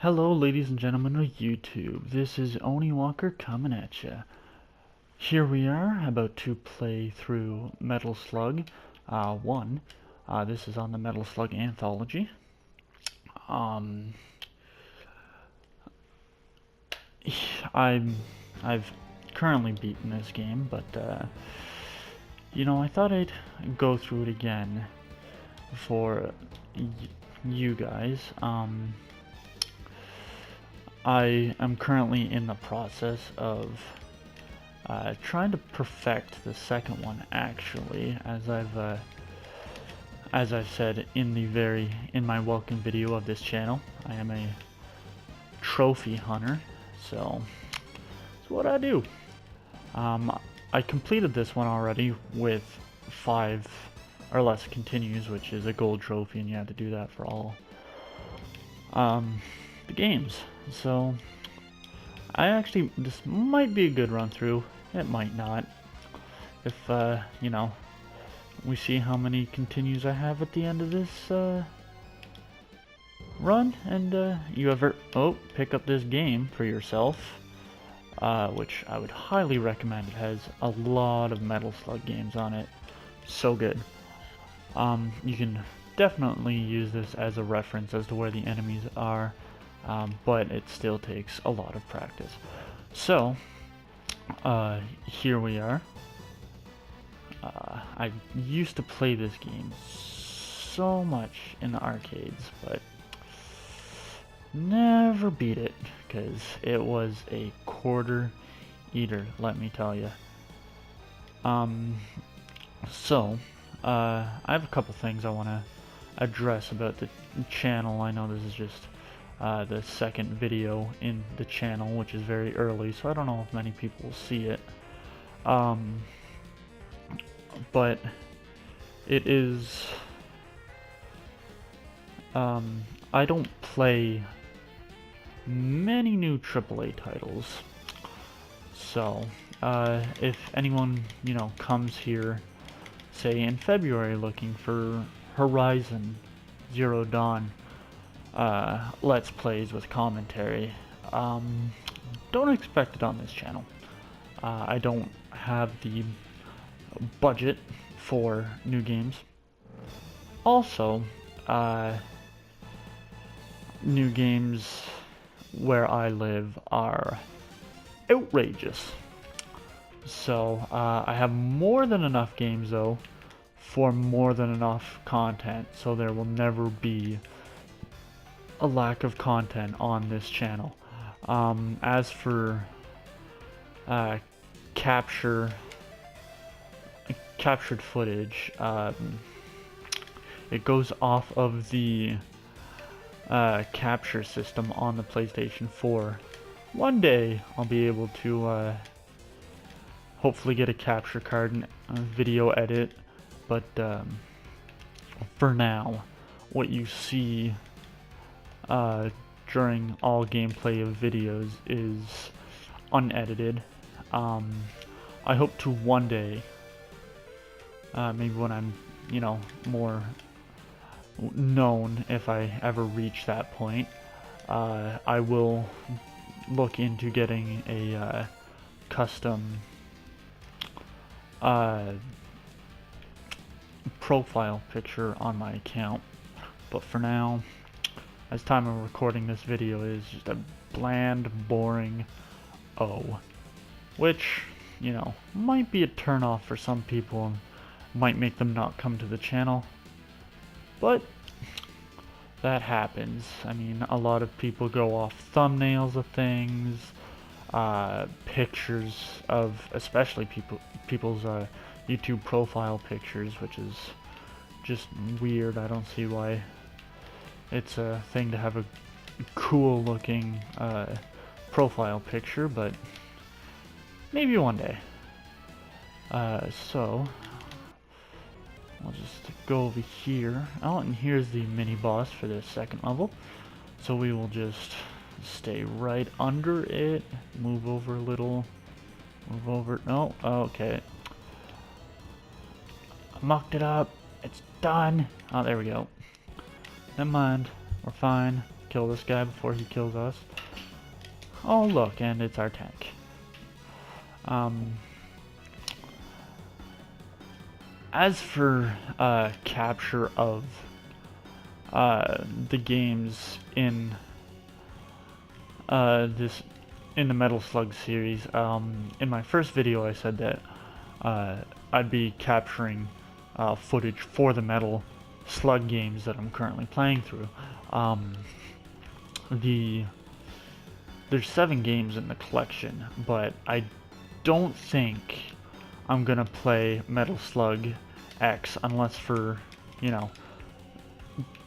Hello, ladies and gentlemen of YouTube. This is Oni Walker coming at ya. Here we are, about to play through Metal Slug 1. This is on the Metal Slug Anthology. I've currently beaten this game, but I thought I'd go through it again for you guys. I am currently in the process of trying to perfect the second one, actually, as I've said in my welcome video of this channel. I am a trophy hunter, so that's what I do. I completed this one already with 5 or less continues, which is a gold trophy, and you have to do that for all the games. So this might be a good run through. It might not. If we see how many continues I have at the end of this run, and you ever pick up this game for yourself, which I would highly recommend. It has a lot of Metal Slug games on it. So good. You can definitely use this as a reference as to where the enemies are. But it still takes a lot of practice. So, here we are. I used to play this game so much in the arcades, but never beat it, because it was a quarter eater, let me tell you. So, I have a couple things I want to address about the channel. I know this is just the second video in the channel, which is very early, so I don't know if many people will see it. But it is, I don't play many new AAA titles, so if anyone, comes here, say in February, looking for Horizon Zero Dawn Let's Plays with commentary, don't expect it on this channel. I don't have the budget for new games. Also, new games where I live are outrageous. So, I have more than enough games, though, for more than enough content, so there will never be a lack of content on this channel. As for captured footage, it goes off of the capture system on the PlayStation 4. One day I'll be able to hopefully get a capture card and video edit, but for now, what you see during all gameplay of videos is unedited. I hope to one day, maybe when I'm, more known, if I ever reach that point, I will look into getting a custom profile picture on my account. But for now, as time of recording this video, is just a bland, boring O, which, might be a turnoff for some people and might make them not come to the channel. But that happens. I mean, a lot of people go off thumbnails of things, pictures of, especially people's YouTube profile pictures, which is just weird. I don't see why it's a thing to have a cool looking profile picture, but maybe one day. So I'll just go over here. Oh, and here's the mini boss for this second level. So we will just stay right under it, move over a little, move over. No, okay. I mucked it up. It's done. Oh, there we go. Never mind. We're fine. kill this guy before he kills us. Oh look, and it's our tank. As for capture of the games in in the Metal Slug series, in my first video I said that I'd be capturing footage for the Metal Slug games that I'm currently playing through. There's 7 games in the collection, but I don't think I'm gonna play Metal Slug X unless for, you know,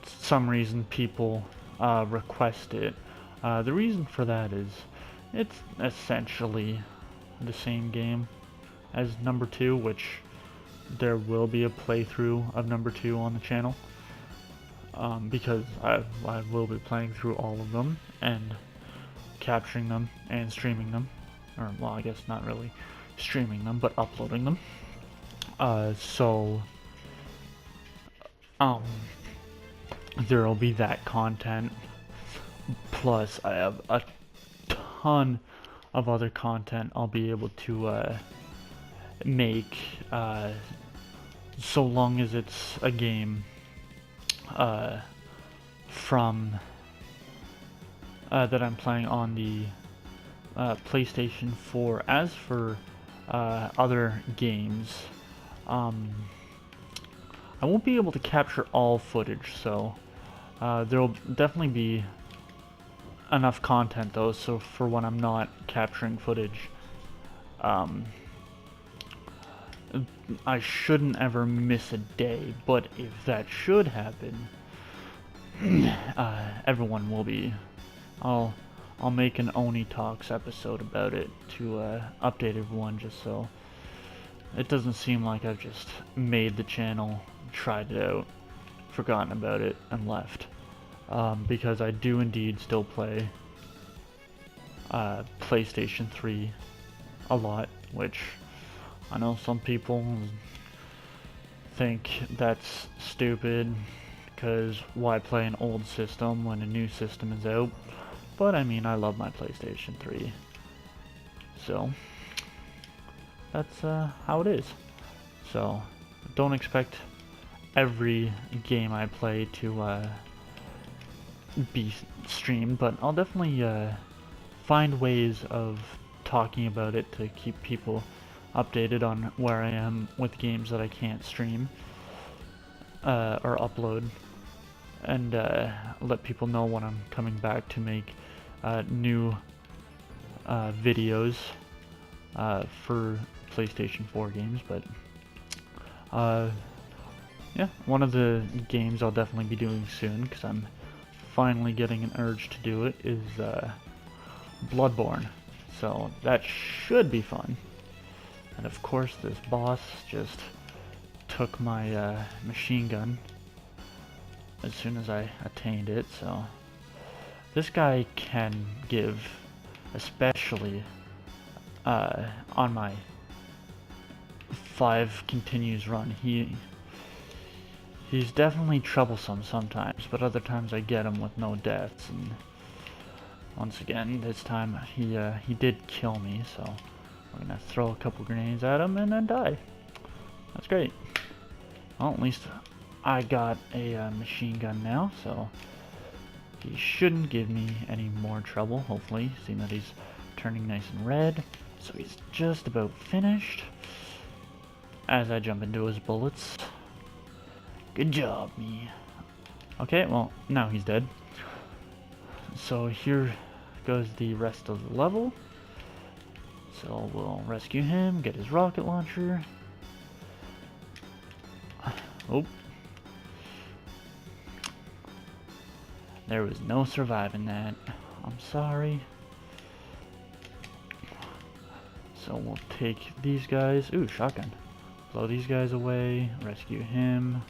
some reason people request it. The reason for that is it's essentially the same game as number 2, which there will be a playthrough of number 2 on the channel, because I will be playing through all of them and capturing them and streaming them, or well, I guess not really streaming them, but uploading them. There'll be that content, plus I have a ton of other content I'll be able to make, so long as it's a game from that I'm playing on the PlayStation 4. As for other games, I won't be able to capture all footage, so there'll definitely be enough content though, so for when I'm not capturing footage, I shouldn't ever miss a day. But if that should happen, everyone will be. I'll make an Oni Talks episode about it to update everyone, just so it doesn't seem like I've just made the channel, tried it out, forgotten about it, and left. Because I do indeed still play PlayStation 3 a lot, which I know some people think that's stupid, because why play an old system when a new system is out? But I mean, I love my PlayStation 3, so that's how it is. So don't expect every game I play to be streamed, but I'll definitely find ways of talking about it to keep people updated on where I am with games that I can't stream or upload, and let people know when I'm coming back to make new videos for PlayStation 4 games. But yeah, one of the games I'll definitely be doing soon, because I'm finally getting an urge to do it, is Bloodborne. So that should be fun. And of course this boss just took my machine gun as soon as I attained it, so this guy can give, especially on my 5 continues run, he's definitely troublesome sometimes, but other times I get him with no deaths. And once again, this time he did kill me, so we're gonna throw a couple grenades at him and then die. That's great. Well, at least I got a machine gun now, so he shouldn't give me any more trouble, hopefully, seeing that he's turning nice and red. So he's just about finished as I jump into his bullets. Good job, me. Okay, well, now he's dead. So here goes the rest of the level. So we'll rescue him, get his rocket launcher. Oh. There was no surviving that. I'm sorry. So we'll take these guys. Ooh, shotgun. Blow these guys away, rescue him.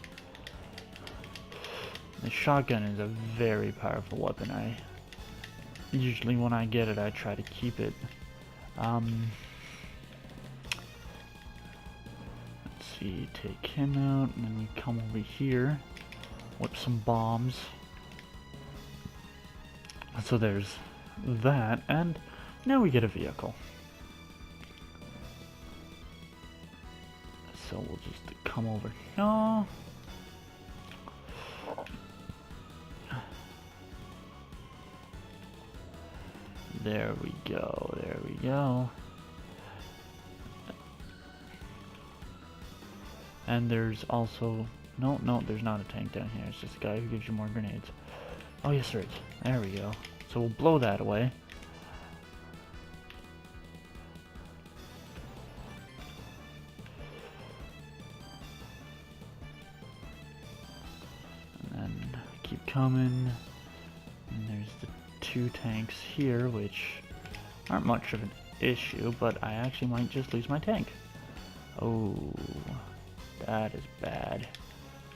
The shotgun is a very powerful weapon. Usually when I get it, I try to keep it. Let's see, take him out, and then we come over here, whip some bombs. So there's that, and now we get a vehicle. So we'll just come over here. There we go, there we go. And there's also, no, there's not a tank down here. It's just a guy who gives you more grenades. Oh yes there is. There we go. So we'll blow that away. And then keep coming. And there's the 2 tanks here, which aren't much of an issue, but I actually might just lose my tank. Oh, that is bad.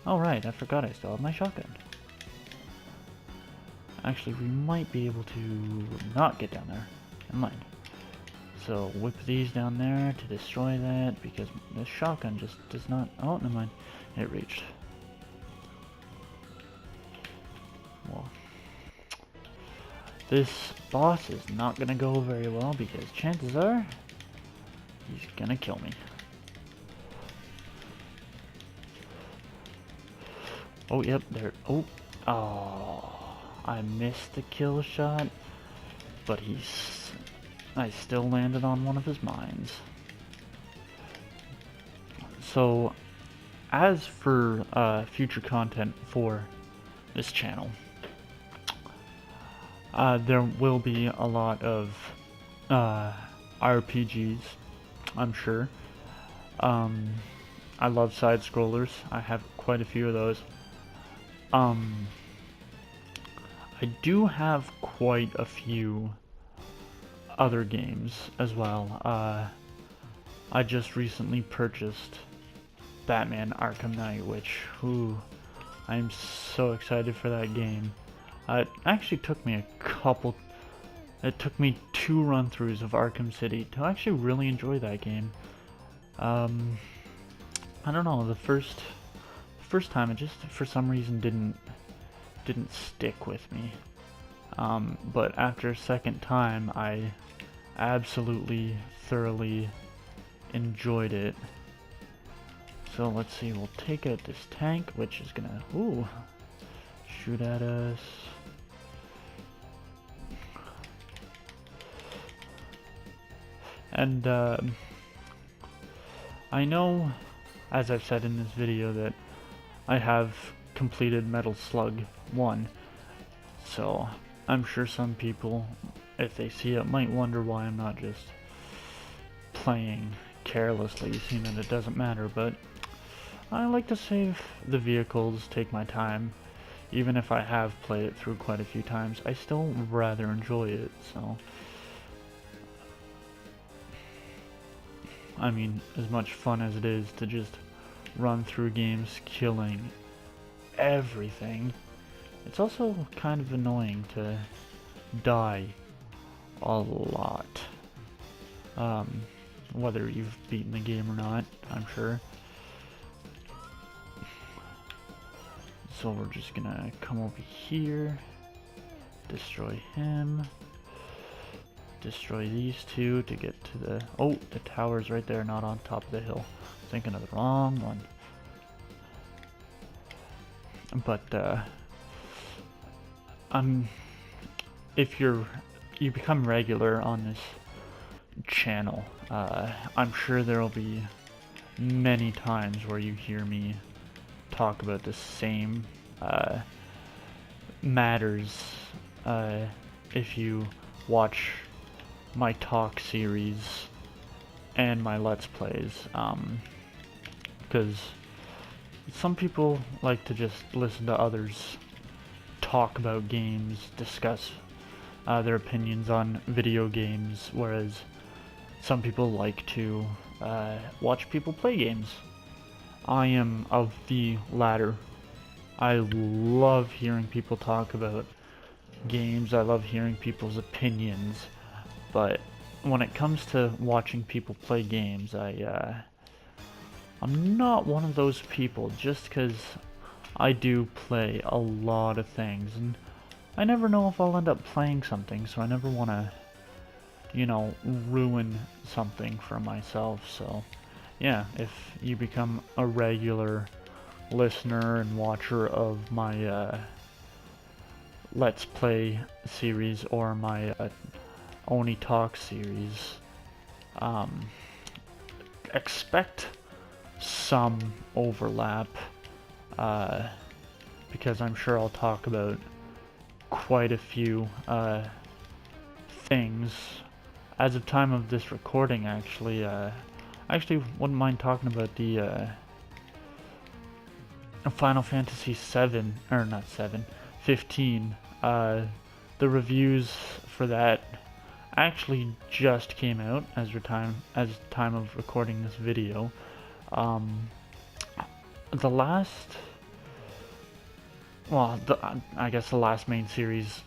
Oh right, I forgot I still have my shotgun. Actually, we might be able to not get down there. Never mind. So whip these down there to destroy that, because the shotgun just does not... Oh, never mind. It reached. Well, this boss is not gonna go very well, because chances are he's gonna kill me. Oh, yep, there. Oh, I missed the kill shot, but I still landed on one of his mines. So, as for future content for this channel, there will be a lot of RPGs, I'm sure. I love side scrollers. I have quite a few of those. I do have quite a few other games as well. I just recently purchased Batman Arkham Knight, which, I'm so excited for that game. It actually took me it took me 2 run-throughs of Arkham City to actually really enjoy that game. I don't know, the first time it just for some reason didn't stick with me. But after a second time, I absolutely thoroughly enjoyed it. So let's see, we'll take out this tank, which is gonna shoot at us. And I know, as I've said in this video, that I have completed Metal Slug 1, so I'm sure some people, if they see it, might wonder why I'm not just playing carelessly, seeing that it doesn't matter, but I like to save the vehicles, take my time. Even if I have played it through quite a few times, I still rather enjoy it, so... I mean, as much fun as it is to just run through games killing everything, it's also kind of annoying to die a lot. Whether you've beaten the game or not, I'm sure. So we're just gonna come over here, destroy him, destroy these 2 to get to the... Oh, the tower's right there, not on top of the hill. Thinking of the wrong one. But if you become regular on this channel, I'm sure there'll be many times where you hear me talk about the same matters if you watch my talk series and my Let's Plays, because some people like to just listen to others talk about games, discuss their opinions on video games, whereas some people like to watch people play games. I am of the latter. I love hearing people talk about games, I love hearing people's opinions, but when it comes to watching people play games, I'm not one of those people, just because I do play a lot of things, and I never know if I'll end up playing something, so I never want to, you know, ruin something for myself. So yeah, if you become a regular listener and watcher of my Let's Play series or my Oni Talk series, expect some overlap, because I'm sure I'll talk about quite a few things. As of time of this recording, actually, I actually wouldn't mind talking about the Final Fantasy 7, or not 7, 15. The reviews for that actually just came out as time of recording this video. The last, well, I guess the last main series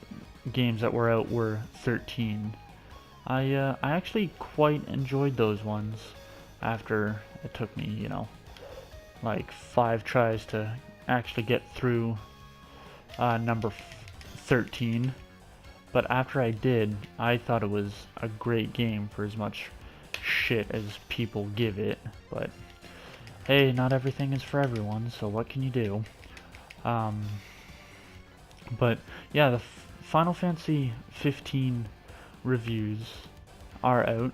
games that were out were 13. I actually quite enjoyed those ones after it took me, you know, like 5 tries to actually get through number 13. But after I did, I thought it was a great game for as much shit as people give it. But hey, not everything is for everyone, so what can you do? But yeah, the Final Fantasy 15 reviews are out.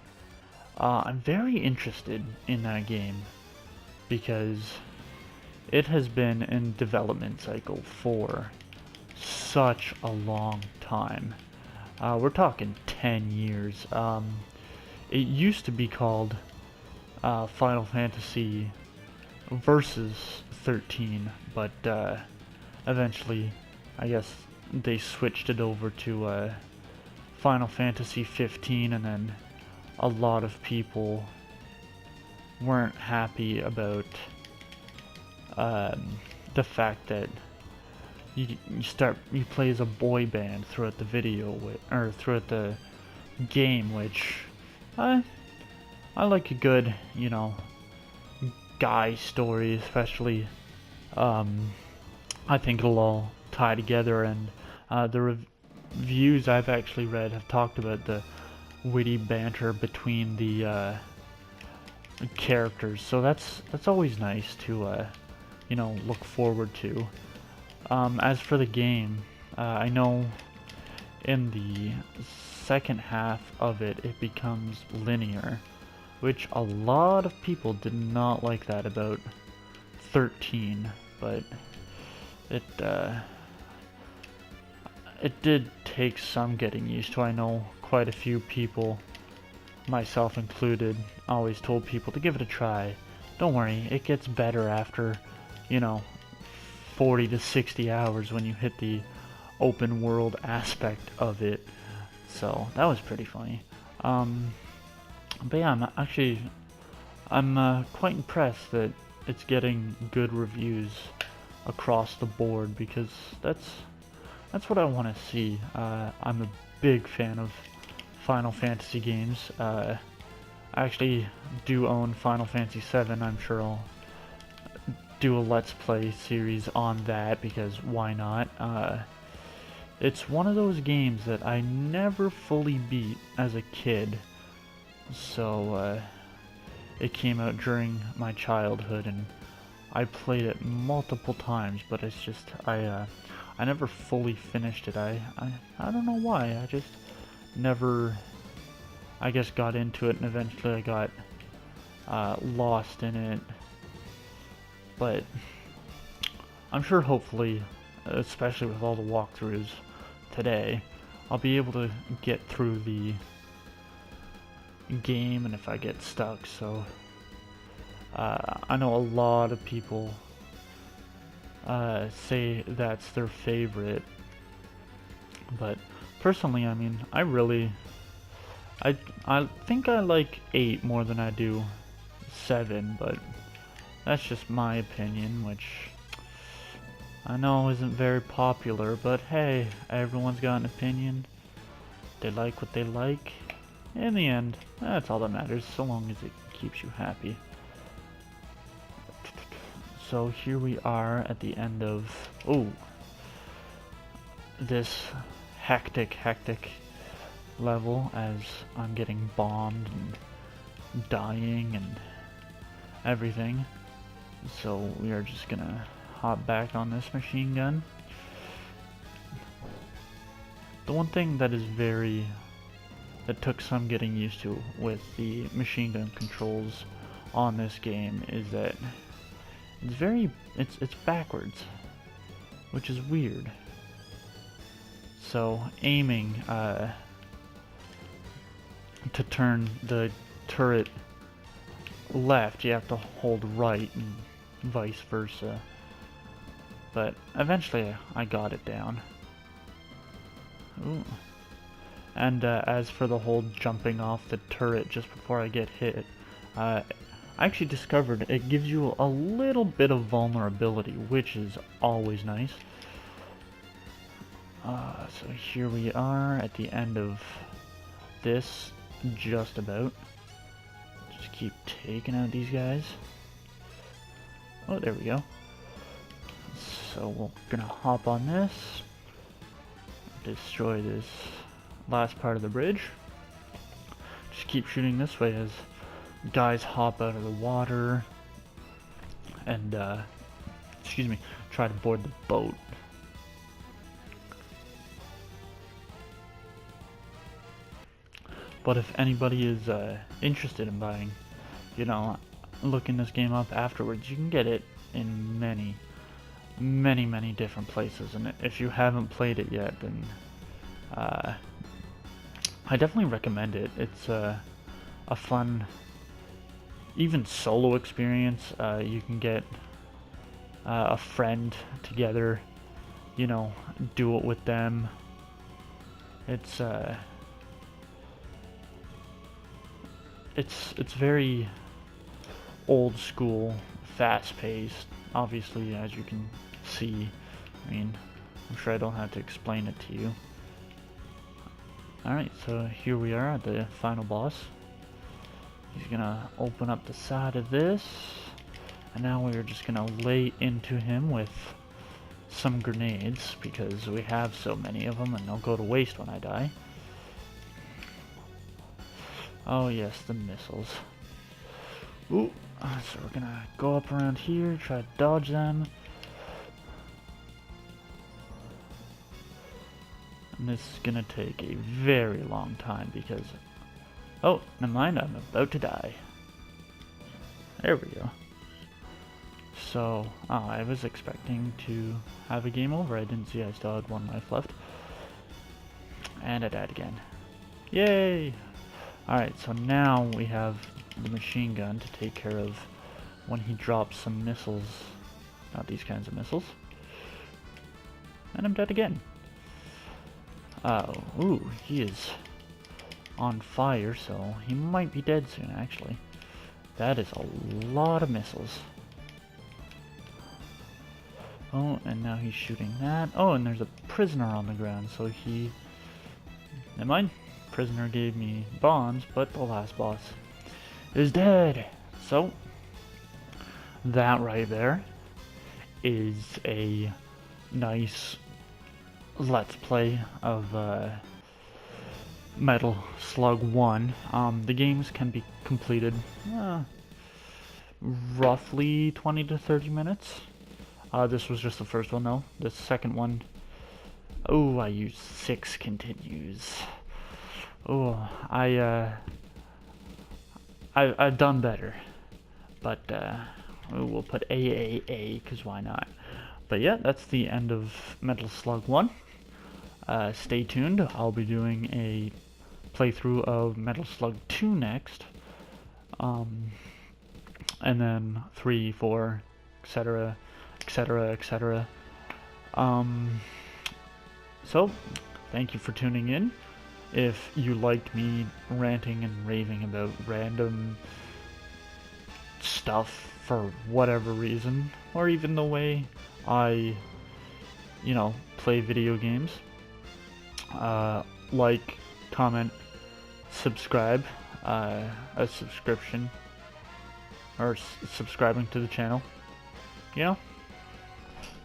I'm very interested in that game because it has been in development cycle for such a long time. We're talking 10 years. It used to be called Final Fantasy Versus 13, but eventually, I guess they switched it over to Final Fantasy 15, and then a lot of people weren't happy about the fact that you play as a boy band throughout the video, or throughout the game, which I like a good, you know, guy story, especially. I think it'll all tie together, and the reviews I've actually read have talked about the witty banter between the characters, so that's always nice to you know, look forward to. As for the game, I know in the second half of it, it becomes linear, which a lot of people did not like that about 13, but it did take some getting used to. I know quite a few people, myself included, always told people to give it a try. Don't worry, it gets better after, you know, 40 to 60 hours when you hit the open world aspect of it. So that was pretty funny. But yeah, I'm quite impressed that it's getting good reviews across the board, because that's what I want to see. I'm a big fan of Final Fantasy games. I actually do own Final Fantasy 7. I'm sure I'll do a Let's Play series on that, because why not? It's one of those games that I never fully beat as a kid, so it came out during my childhood, and I played it multiple times, but it's just, I never fully finished it. I don't know why. I just never, I guess, got into it, and eventually I got lost in it. But I'm sure, hopefully, especially with all the walkthroughs today, I'll be able to get through the game, and if I get stuck. So I know a lot of people say that's their favorite, but personally, I mean, I think I like 8 more than I do 7, but that's just my opinion, which I know isn't very popular, but hey, everyone's got an opinion. They like what they like. In the end, that's all that matters, so long as it keeps you happy. So here we are at the end of, this hectic level as I'm getting bombed and dying and everything. So we are just gonna hop back on this machine gun. The one thing that took some getting used to with the machine gun controls on this game is that it's backwards, which is weird. So aiming to turn the turret left, you have to hold right and vice versa. But eventually I got it down. Ooh. And as for the whole jumping off the turret just before I get hit, I actually discovered it gives you a little bit of vulnerability, which is always nice. So here we are at the end of this, just about. Just keep taking out these guys. Oh, there we go. So we're gonna hop on this, destroy this last part of the bridge. Just keep shooting this way as guys hop out of the water and try to board the boat. But if anybody is interested in buying, looking this game up afterwards, you can get it in many different places. And if you haven't played it yet, then I definitely recommend it. It's a fun, even solo experience. You can get a friend together, do it with them. It's very old school, fast paced. Obviously, as you can see, I mean, I'm sure I don't have to explain it to you. Alright, so here we are at the final boss. He's gonna open up the side of this, and now we're just gonna lay into him with some grenades, because we have so many of them and they'll go to waste when I die. Oh yes, the missiles. Ooh, so we're gonna go up around here, try to dodge them. And this is gonna take a very long time because... Oh, never mind, I'm about to die. There we go. So, I was expecting to have a game over. I didn't see I still had one life left. And I died again. Yay! Alright, so now we have the machine gun to take care of when he drops some missiles. Not these kinds of missiles. And I'm dead again. Ooh, he is on fire, so he might be dead soon, actually. That is a lot of missiles. Oh, and now he's shooting that. Oh, and there's a prisoner on the ground, so he... Never mind. Prisoner gave me bombs, but the last boss is dead. So, that right there is a nice let's play of Metal Slug 1. The games can be completed roughly 20 to 30 minutes. This was just the first one though. The second one, oh, I used 6 continues. Oh, I've done better, but we'll put AAA because why not? But yeah, that's the end of Metal Slug 1. Stay tuned. I'll be doing a playthrough of Metal Slug 2 next, and then 3, 4, etc., etc., etc. So, thank you for tuning in. If you liked me ranting and raving about random stuff for whatever reason, or even the way I, play video games, like, comment, subscribe, a subscription, or subscribing to the channel,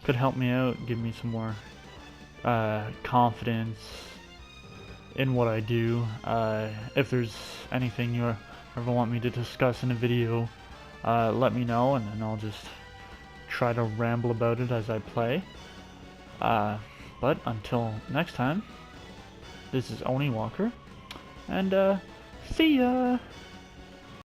could help me out, give me some more confidence in what I do. If there's anything you ever want me to discuss in a video, let me know, and then I'll just try to ramble about it as I play. But until next time, this is Oni Walker, and see ya!